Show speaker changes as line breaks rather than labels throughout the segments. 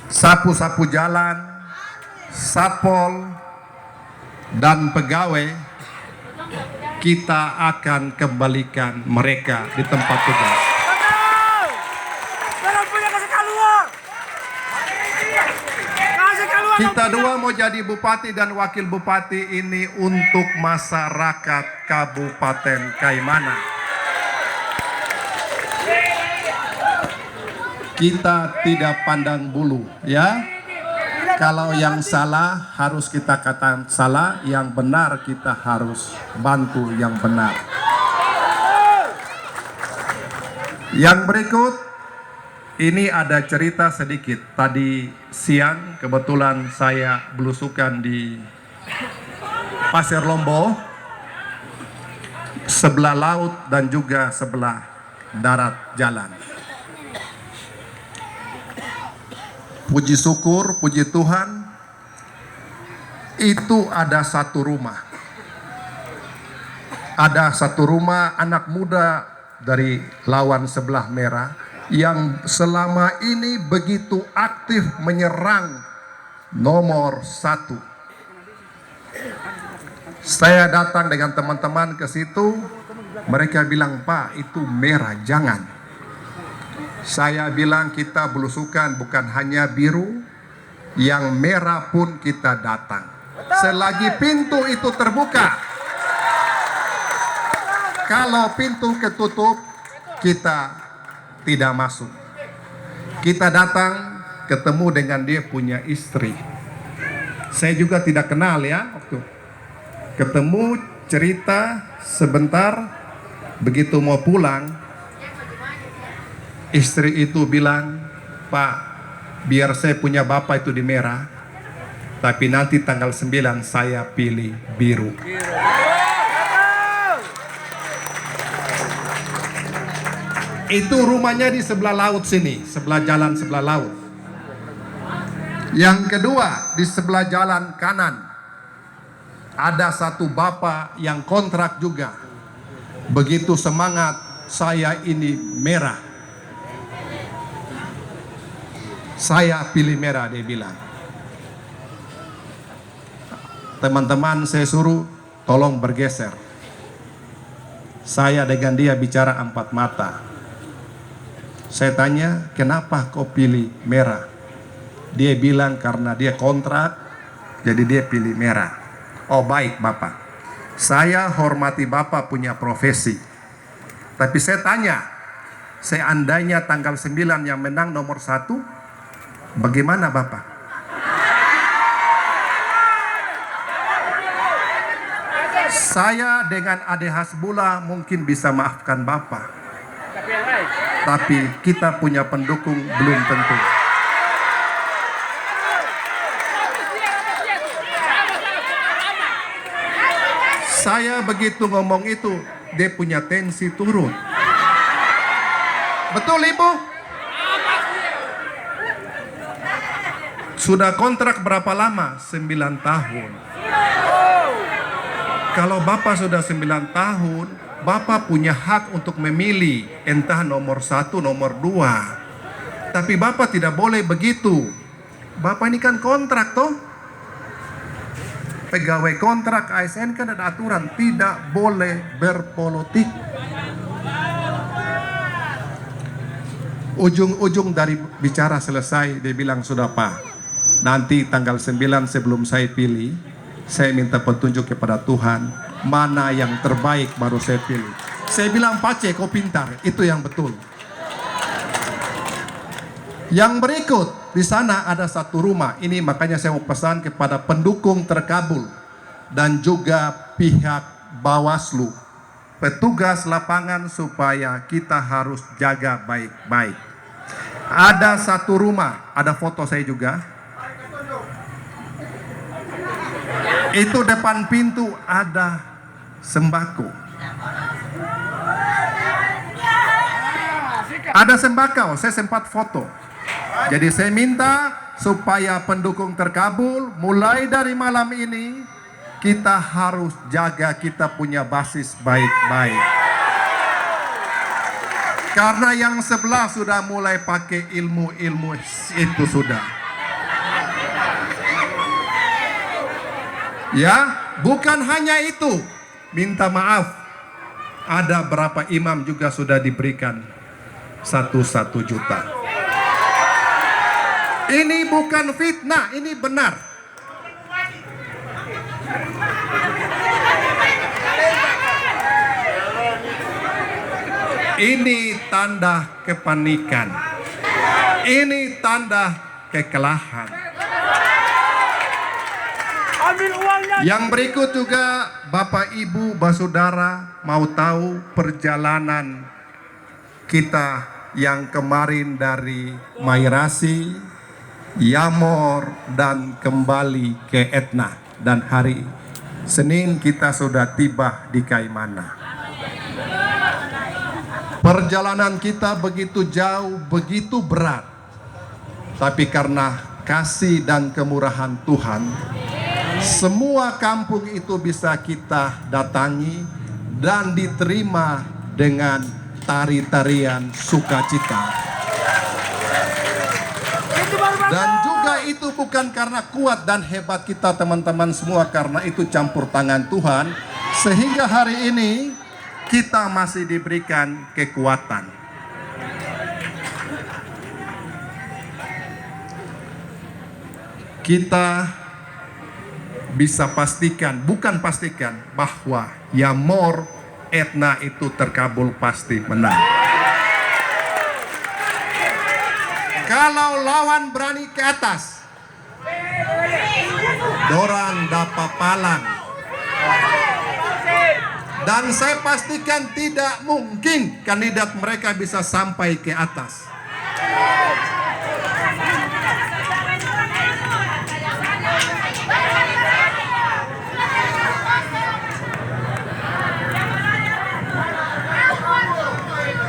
sapu-sapu jalan, satpol, dan pegawai, kita akan kembalikan mereka di tempat tugas. Kita dua mau jadi bupati dan wakil bupati ini untuk masyarakat Kabupaten Kaimana. Kita tidak pandang bulu, ya. Kalau yang salah harus kita katakan salah, yang benar kita harus bantu yang benar. Yang berikut, ini ada cerita sedikit. Tadi siang kebetulan saya belusukan di Pasir Lombo, sebelah laut dan juga sebelah darat jalan. Puji syukur, puji Tuhan, itu ada satu rumah. Ada satu rumah anak muda dari lawan sebelah merah yang selama ini begitu aktif menyerang nomor 1. Saya datang dengan teman-teman ke situ, mereka bilang, "Pak, itu merah, jangan." Saya bilang kita belusukan bukan hanya biru, yang merah pun kita datang. Selagi pintu itu terbuka. Kalau pintu ketutup, kita tidak masuk. Kita datang ketemu dengan dia punya istri. Saya juga tidak kenal ya waktu. Ketemu, cerita sebentar, begitu mau pulang, istri itu bilang, "Pak, biar saya punya bapak itu di merah, tapi nanti tanggal 9 saya pilih biru." Itu rumahnya di sebelah laut sini, sebelah jalan sebelah laut. Yang kedua, di sebelah jalan kanan, ada satu bapak yang kontrak juga. Begitu semangat, saya ini merah. Saya pilih merah, dia bilang. Teman-teman saya suruh tolong bergeser. Saya dengan dia bicara empat mata. Saya tanya, "Kenapa kau pilih merah?" Dia bilang karena dia kontrak, jadi dia pilih merah. "Oh baik Bapak, saya hormati Bapak punya profesi. Tapi saya tanya, seandainya tanggal 9 yang menang nomor 1, bagaimana Bapak?" Saya dengan Ade Hasbullah mungkin bisa maafkan Bapak, tapi kita punya pendukung belum tentu. Saya begitu ngomong itu, dia punya tensi turun. Betul Ibu? Sudah kontrak berapa lama? 9 tahun. Kalau Bapak sudah 9 tahun, Bapak punya hak untuk memilih entah nomor 1, nomor 2. Tapi Bapak tidak boleh begitu. Bapak ini kan kontrak toh. Pegawai kontrak ASN kan ada aturan, tidak boleh berpolitik. Ujung-ujung dari bicara selesai, dia bilang, "Sudah Pak, nanti tanggal 9 sebelum saya pilih, saya minta petunjuk kepada Tuhan, mana yang terbaik baru saya pilih." Saya bilang, "Pace, kau pintar, itu yang betul." Yang berikut, di sana ada satu rumah. Ini makanya saya mau pesan kepada pendukung Terkabul dan juga pihak Bawaslu, petugas lapangan, supaya kita harus jaga baik-baik. Ada satu rumah, ada foto saya juga. Itu depan pintu ada sembako. Ada sembako, saya sempat foto. Jadi saya minta supaya pendukung Terkabul mulai dari malam ini kita harus jaga kita punya basis baik-baik. Karena yang sebelah sudah mulai pakai ilmu-ilmu itu sudah. Ya, bukan hanya itu. Minta maaf, ada berapa imam juga sudah diberikan 1 juta. Ini bukan fitnah, ini benar. Ini tanda kepanikan. Ini tanda kekalahan. Yang berikut juga Bapak Ibu Basudara mau tahu perjalanan kita yang kemarin dari Mairasi, Yamor dan kembali ke Etna, dan hari Senin kita sudah tiba di Kaimana. Perjalanan kita begitu jauh, begitu berat, tapi karena kasih dan kemurahan Tuhan, semua kampung itu bisa kita datangi dan diterima dengan tari-tarian sukacita. Dan juga itu bukan karena kuat dan hebat kita teman-teman semua, karena itu campur tangan Tuhan, sehingga hari ini kita masih diberikan kekuatan. Kita bisa pastikan, bukan pastikan, bahwa Yamor Etna itu terkabul pasti menang. Kalau lawan berani ke atas, dorang dapat palang. Dan saya pastikan tidak mungkin kandidat mereka bisa sampai ke atas.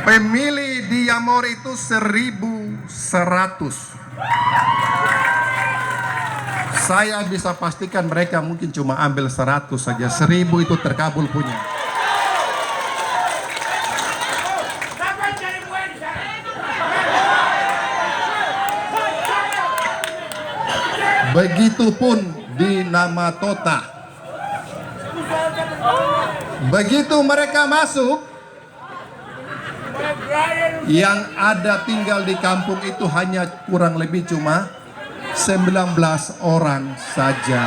Pemilih di Yamor itu 1.100. Saya bisa pastikan mereka mungkin cuma ambil 100 saja. 1.000 itu terkabul punya. Begitupun di Namatota. Begitu mereka masuk, yang ada tinggal di kampung itu hanya kurang lebih cuma 19 orang saja.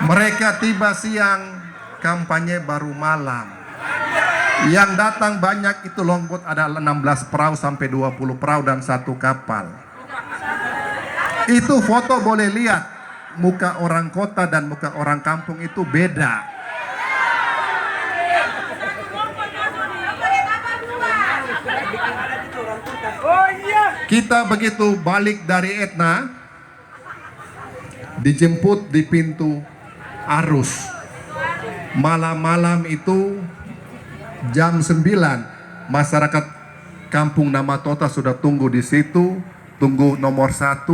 Mereka tiba siang, kampanye baru malam. Yang datang banyak itu longboat, ada 16 perahu sampai 20 perahu dan 1 kapal. Itu foto boleh lihat, muka orang kota dan muka orang kampung itu beda. Kita begitu balik dari Etna, dijemput di pintu Arus. Malam-malam itu jam 9, masyarakat kampung Namatota sudah tunggu di situ, tunggu nomor 1.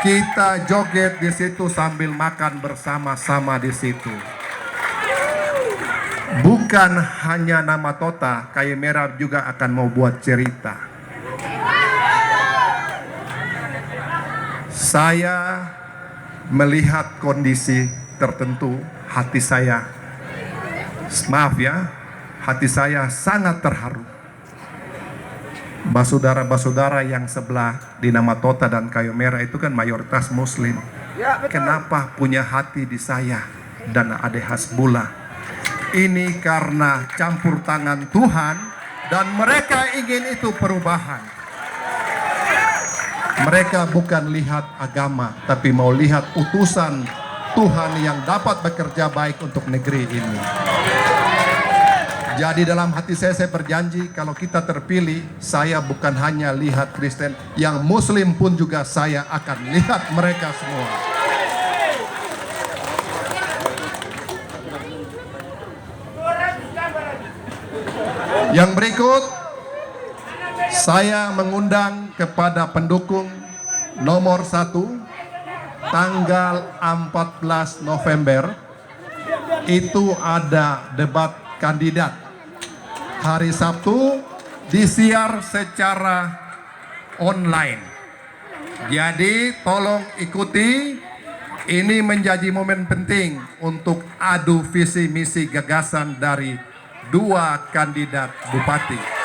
Kita joget di situ sambil makan bersama-sama di situ. Bukan hanya Namatota, Kayu Merah juga akan mau buat cerita. Saya melihat kondisi tertentu, hati saya, maaf ya, hati saya sangat terharu. Basudara-basudara yang sebelah di Namatota dan Kayu Merah itu kan mayoritas Muslim. Kenapa punya hati di saya dan Ade Hasbullah? Ini karena campur tangan Tuhan dan mereka ingin itu perubahan. Mereka bukan lihat agama, tapi mau lihat utusan Tuhan yang dapat bekerja baik untuk negeri ini. Jadi dalam hati saya berjanji, kalau kita terpilih, saya bukan hanya lihat Kristen, yang Muslim pun juga saya akan lihat mereka semua. Yang berikut, saya mengundang kepada pendukung nomor 1, tanggal 14 November, itu ada debat kandidat. Hari Sabtu disiar secara online. Jadi tolong ikuti, ini menjadi momen penting untuk adu visi misi gagasan dari dua kandidat bupati.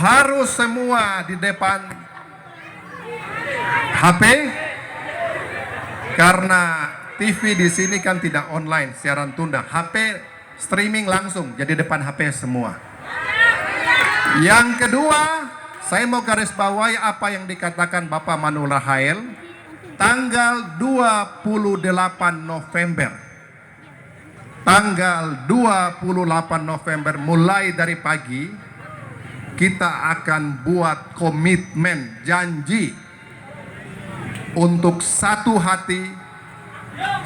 Harus semua di depan HP, karena TV di sini kan tidak online, siaran tunda. HP streaming langsung, jadi depan HP semua. Yang kedua, saya mau garis bawahi apa yang dikatakan Bapak Manula Hael. Tanggal 28 November. Tanggal 28 November mulai dari pagi kita akan buat komitmen, janji untuk satu hati,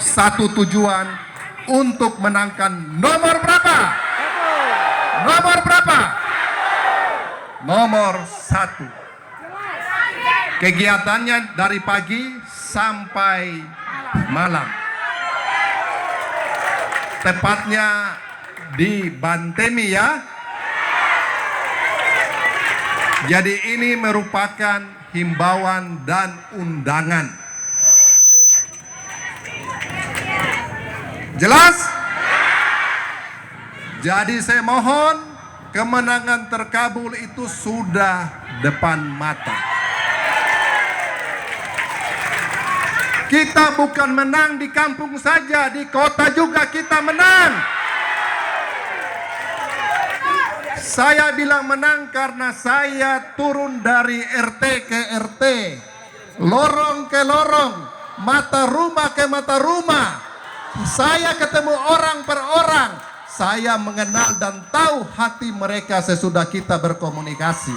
satu tujuan untuk menangkan nomor berapa? Nomor berapa? Nomor 1. Kegiatannya dari pagi sampai malam. Tepatnya di Bantemi ya. Jadi ini merupakan himbauan dan undangan. Jelas? Jadi saya mohon, kemenangan terkabul itu sudah depan mata. Kita bukan menang di kampung saja, di kota juga kita menang. Saya bilang menang karena saya turun dari RT ke RT, lorong ke lorong, mata rumah ke mata rumah. Saya ketemu orang per orang. Saya mengenal dan tahu hati mereka sesudah kita berkomunikasi.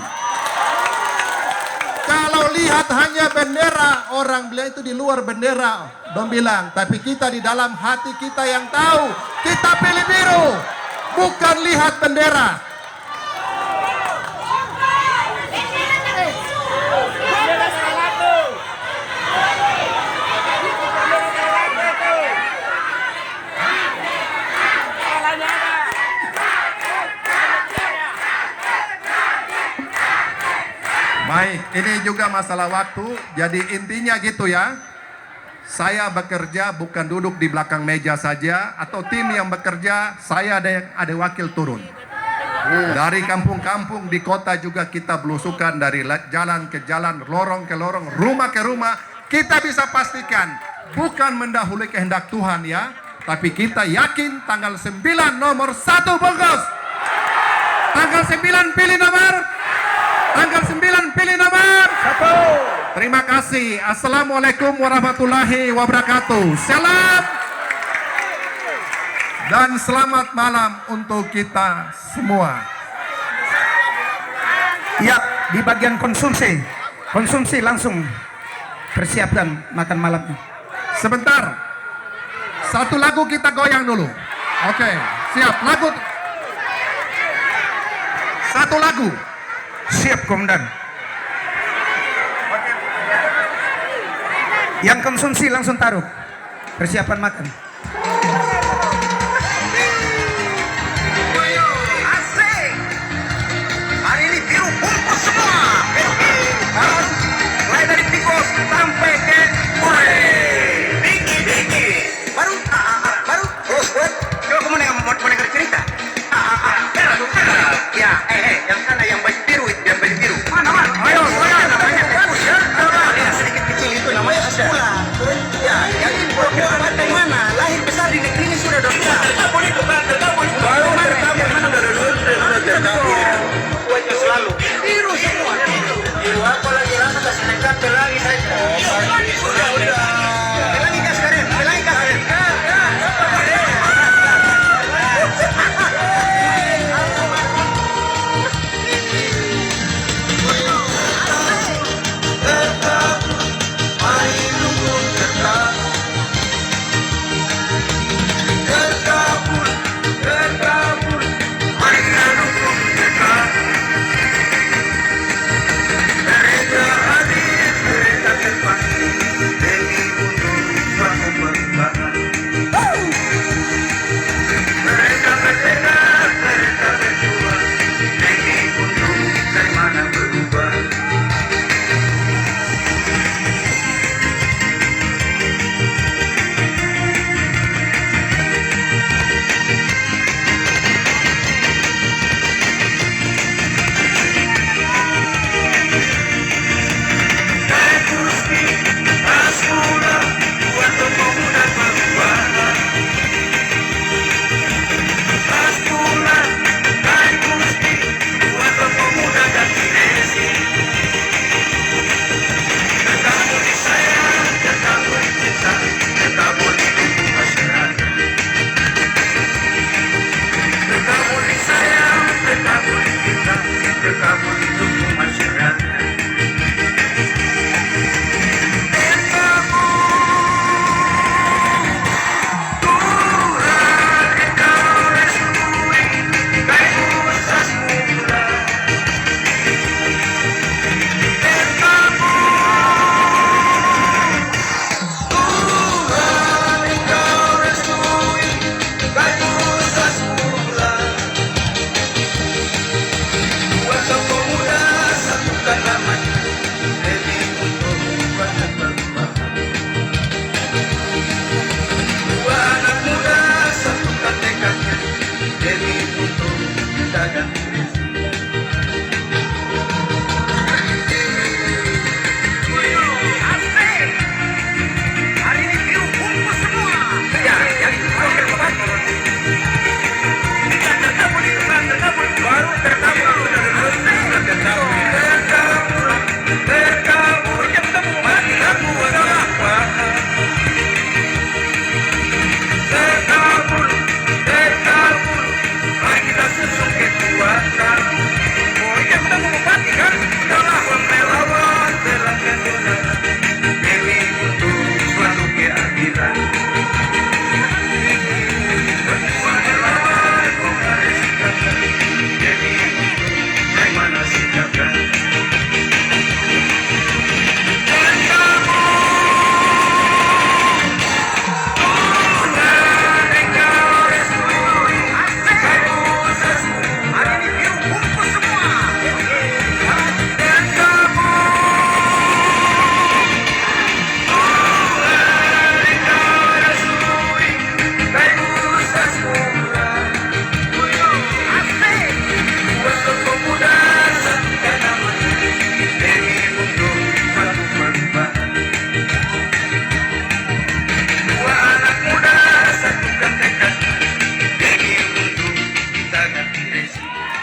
Kalau lihat hanya bendera, orang bilang itu di luar bendera, dong bilang. Tapi kita di dalam hati kita yang tahu, kita pilih biru, bukan lihat bendera. Baik, ini juga masalah waktu, jadi intinya gitu ya. Saya bekerja bukan duduk di belakang meja saja, atau tim yang bekerja, saya ada wakil turun. Dari kampung-kampung di kota juga kita belusukan, dari jalan ke jalan, lorong ke lorong, rumah ke rumah. Kita bisa pastikan, bukan mendahului kehendak Tuhan ya, tapi kita yakin tanggal 9 nomor 1 Bogos. Tanggal 9 pilih nomor. Tanggal 9 pilih nomor 1. Terima kasih. Assalamualaikum warahmatullahi wabarakatuh. Salam dan selamat malam untuk kita semua.
Ya, di bagian konsumsi langsung persiapkan makan malam.
Sebentar, satu lagu kita goyang dulu. Oke, siap. Lagu satu lagu.
Siap, Komandan. Yang konsumsi langsung taruh. Persiapan makan.
Asik. Hari ini biru bungkus semua. Mulai dari tikus sampai ke kue. Tinggi. Baru. Coba kamu mau dengar cerita. Ya, yang sana yang baju biru itu, yang baju biru. Mana? Ayo, namanya bagus ya. Sedikit kecil itu namanya sepula. Ya, yang ini program mana?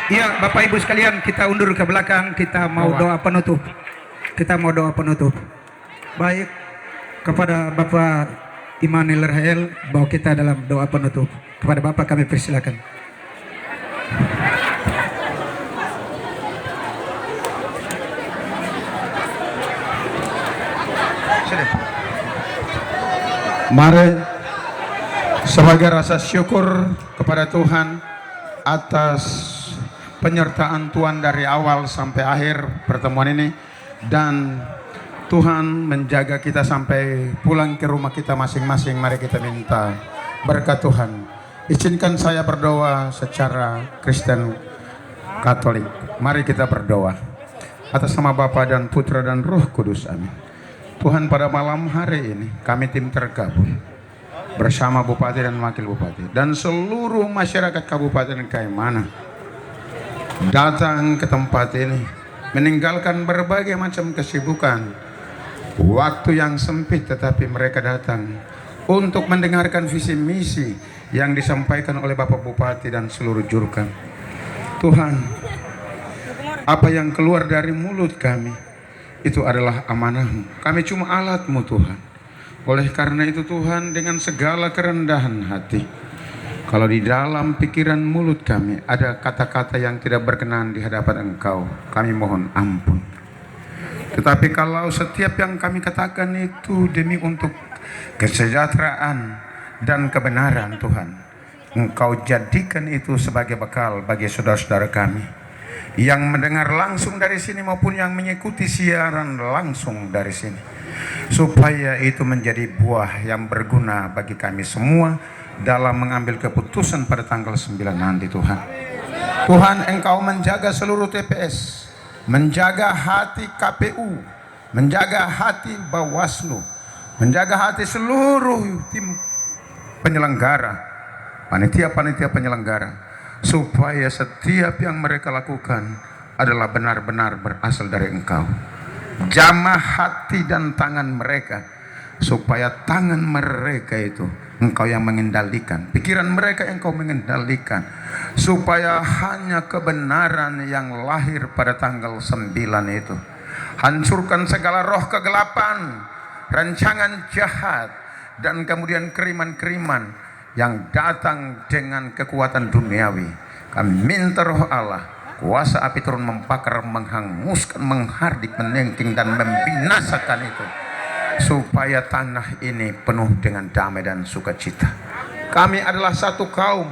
Iya, Bapak Ibu sekalian, kita undur ke belakang, kita mau doa penutup. Kita mau doa penutup. Baik, kepada Bapak Immanuel Rahel, bahwa kita dalam doa penutup. Kepada Bapak kami persilakan.
Mari sebagai rasa syukur kepada Tuhan atas penyertaan Tuhan dari awal sampai akhir pertemuan ini, dan Tuhan menjaga kita sampai pulang ke rumah kita masing-masing. Mari kita minta berkat Tuhan. Izinkan saya berdoa secara Kristen Katolik. Mari kita berdoa atas nama Bapa dan Putra dan Roh Kudus. Amin. Tuhan, pada malam hari ini kami tim tergabung bersama Bupati dan Wakil Bupati dan seluruh masyarakat Kabupaten Kaimana datang ke tempat ini, meninggalkan berbagai macam kesibukan, waktu yang sempit, tetapi mereka datang untuk mendengarkan visi misi yang disampaikan oleh Bapak Bupati dan seluruh jurkam. Tuhan, apa yang keluar dari mulut kami itu adalah amanah-Mu. Kami cuma alat-Mu, Tuhan. Oleh karena itu Tuhan, dengan segala kerendahan hati, kalau di dalam pikiran mulut kami ada kata-kata yang tidak berkenan di hadapan Engkau, kami mohon ampun. Tetapi kalau setiap yang kami katakan itu demi untuk kesejahteraan dan kebenaran, Tuhan, Engkau jadikan itu sebagai bekal bagi saudara-saudara kami yang mendengar langsung dari sini maupun yang mengikuti siaran langsung dari sini, supaya itu menjadi buah yang berguna bagi kami semua dalam mengambil keputusan pada tanggal 9 nanti. Tuhan, Tuhan, Engkau menjaga seluruh TPS, menjaga hati KPU, menjaga hati Bawaslu, menjaga hati seluruh tim penyelenggara, panitia-panitia penyelenggara, supaya setiap yang mereka lakukan adalah benar-benar berasal dari Engkau. Jamah hati dan tangan mereka, supaya tangan mereka itu Engkau yang mengendalikan, pikiran mereka Engkau mengendalikan, supaya hanya kebenaran yang lahir pada tanggal 9 itu. Hancurkan segala roh kegelapan, rancangan jahat, dan kemudian keriman-keriman yang datang dengan kekuatan duniawi. Kami minta Roh Allah, kuasa api turun membakar, menghanguskan, menghardik, menengking dan membinasakan itu, supaya tanah ini penuh dengan damai dan sukacita. Kami adalah satu kaum,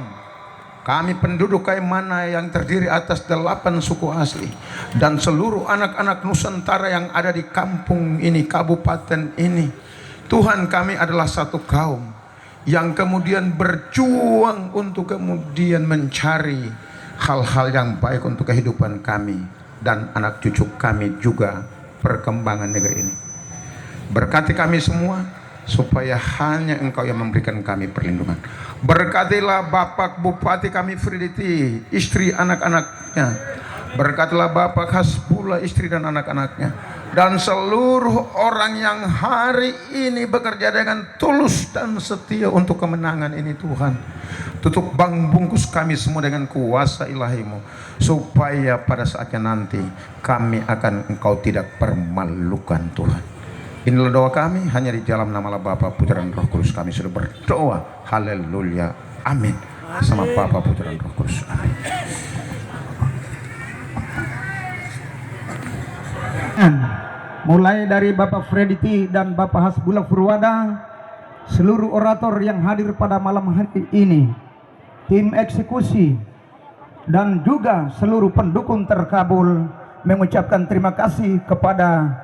kami penduduk Kaimana yang terdiri atas 8 suku asli, dan seluruh anak-anak Nusantara yang ada di kampung ini, kabupaten ini. Tuhan, kami adalah satu kaum yang kemudian berjuang untuk kemudian mencari hal-hal yang baik untuk kehidupan kami dan anak cucu kami, juga perkembangan negeri ini. Berkati kami semua, supaya hanya Engkau yang memberikan kami perlindungan. Berkatilah Bapak Bupati kami Friditi, istri anak-anaknya. Berkatilah Bapak Hasbullah, istri dan anak-anaknya, dan seluruh orang yang hari ini bekerja dengan tulus dan setia untuk kemenangan ini. Tuhan, tutup bang bungkus kami semua dengan kuasa ilahi-Mu, supaya pada saatnya nanti kami akan Engkau tidak permalukan. Tuhan, inilah doa kami, hanya di dalam nama Bapa, Putra dan Roh Kudus kami sudah berdoa. Haleluya, amin. Sama Bapa, Putra dan Roh Kudus, amin.
Mulai dari Bapak Frediti dan Bapak Hasbullah Furwada, seluruh orator yang hadir pada malam hari ini, tim eksekusi, dan juga seluruh pendukung terkabul, mengucapkan terima kasih kepada